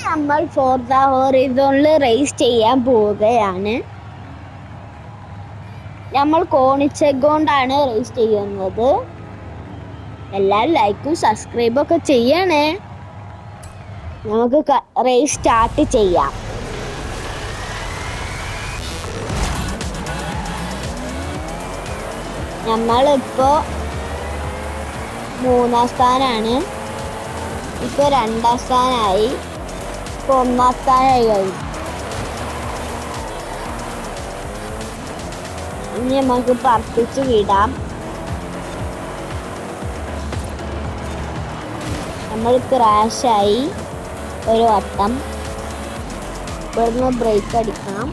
നമ്മൾ Forza ഹോറിസോണിൽ raise ചെയ്യാൻ പോവുകയാണ്. നമ്മൾ കോണിച്ചെഗ് കൊണ്ടാണ് റേസ് ചെയ്യുന്നത്. എല്ലാവരും ലൈക്കും സബ്സ്ക്രൈബും ഒക്കെ ചെയ്യണേ. നമുക്ക് റേസ് സ്റ്റാർട്ട് ചെയ്യാം. നമ്മളിപ്പോ 3-ാം സ്ഥാനാണ്. ഇപ്പൊ 2-ാം സ്ഥാനായി. ഇപ്പൊ 1-ാം സ്ഥാനായി കഴിഞ്ഞു. ഇനി നമുക്ക് പറപ്പിച്ച് വിടാം. നമ്മൾ ക്രാഷായി ഒരു വട്ടം. ഇവിടുന്ന് ബ്രേക്ക് അടിക്കണം.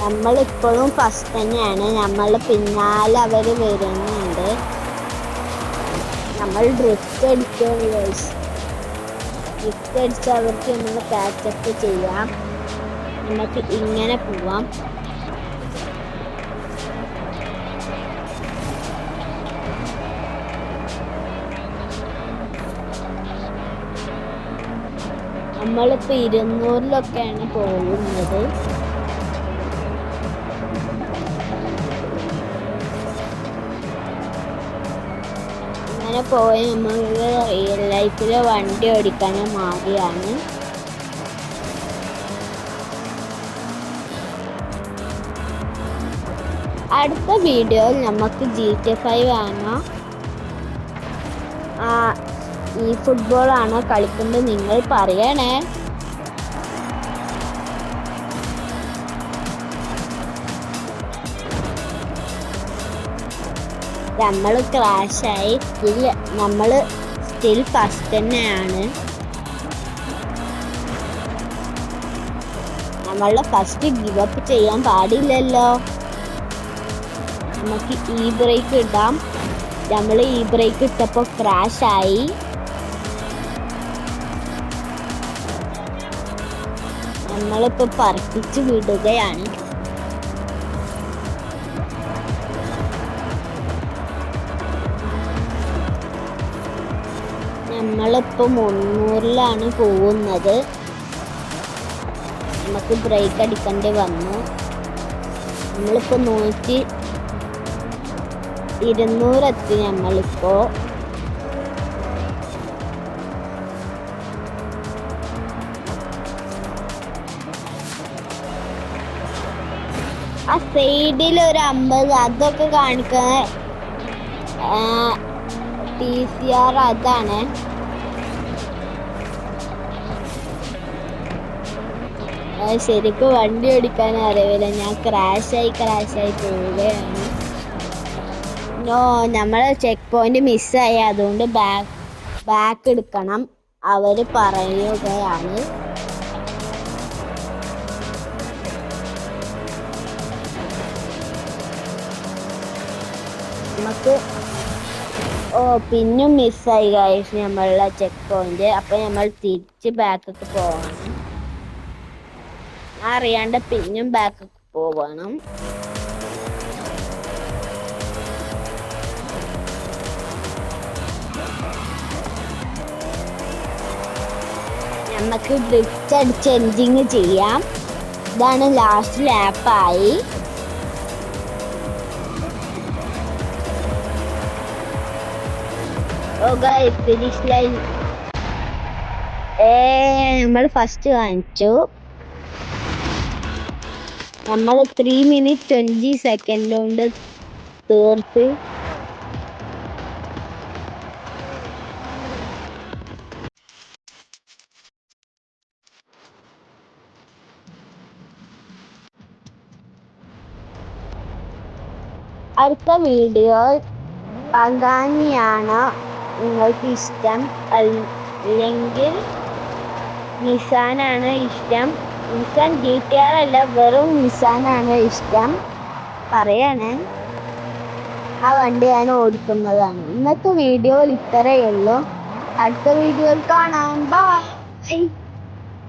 നമ്മളിപ്പോഴും ഫസ്റ്റ് തന്നെയാണ്. നമ്മൾ പിന്നാലെ അവർ വരുന്നുണ്ട്. നമ്മൾ ഡ്രിഫ്റ്റ് അടിക്കുകയാണ്. ഡ്രിഫ്റ്റ് അടിച്ച് അവർക്ക് നമ്മൾ ക്യാച്ചപ്പ് ചെയ്യാം. നമുക്ക് ഇങ്ങനെ പോവാം. നമ്മളിപ്പോൾ 200-ലൊക്കെയാണ് പോകുന്നത്. അങ്ങനെ പോയി നമ്മൾ റിയൽ ലൈഫിൽ വണ്ടി ഓടിക്കാൻ മാറിയാണ്. അടുത്ത വീഡിയോയിൽ നമുക്ക് GTA 5 ആണോ ഈ ഫുട്ബോൾ ആണോ കളിക്കുന്നത് നിങ്ങൾ പറയണേ. നമ്മൾ ക്രാഷായി. നമ്മൾ സ്റ്റിൽ ഫസ്റ്റ് തന്നെയാണ്. നമ്മളെ ഫസ്റ്റ് ഗിവ് അപ്പ് ചെയ്യാൻ പാടില്ലല്ലോ. നമുക്ക് ഈ ബ്രേക്ക് ഇടാം. നമ്മൾ ഈ ബ്രേക്ക് ഇട്ടപ്പോൾ ക്രാഷായി. നമ്മളിപ്പോ പറപ്പിച്ച് വിടുകയാണ്. നമ്മളിപ്പോ 300-ലാണ് പോകുന്നത്. നമുക്ക് ബ്രേക്ക് അടിക്കേണ്ടി വന്നു. നമ്മളിപ്പോ 200 എത്തി. നമ്മളിപ്പോ ആ സൈഡിൽ ഒരു 50 അതൊക്കെ കാണിക്കുന്ന TCR അതാണ്. ശരിക്കും വണ്ടി ഓടിക്കാൻ അറിയില്ല. ഞാൻ ക്രാഷായി പോവുകയാണ്. നമ്മളെ ചെക്ക് പോയിന്റ് മിസ്സായി. അതുകൊണ്ട് ബാക്ക് എടുക്കണം അവർ പറയുകയാണ്. നമുക്ക് പിന്നും മിസ്സായി ഗൈസ് നമ്മളുടെ ചെക്ക് പോയിന്റ്. അപ്പൊ നമ്മൾ തിരിച്ച് ബാക്കൊക്കെ പോകണം. അറിയാണ്ട് പിന്നും ബാക്കൊക്കെ പോകണം. നമുക്ക് ഡ്രിഫ്റ്റ് അടിച്ച് എൻജിങ് ചെയ്യാം. ഇതാണ് ലാസ്റ്റ് ലാപ്പായി. ഫിനിഷ് ലൈൻ നമ്മൾ ഫസ്റ്റ് കാണിച്ചു. നമ്മൾ 3 minutes 20 seconds കൊണ്ട് തീർത്ത്. അടുത്ത വീഡിയോ പങ്കാനിയാണ് നിങ്ങൾക്ക് ഇഷ്ടം, അല്ലെങ്കിൽ നിസാനാണ് ഇഷ്ടം? നിസാൻ GTR അല്ല, വെറും നിസാനാണ് ഇഷ്ടം പറയണേ. ആ വണ്ടി ഞാൻ ഓടിക്കുന്നതാണ്. ഇന്നത്തെ വീഡിയോയിൽ ഇത്രയേ ഉള്ളൂ. അടുത്ത വീഡിയോയിൽ കാണാം. ബൈ.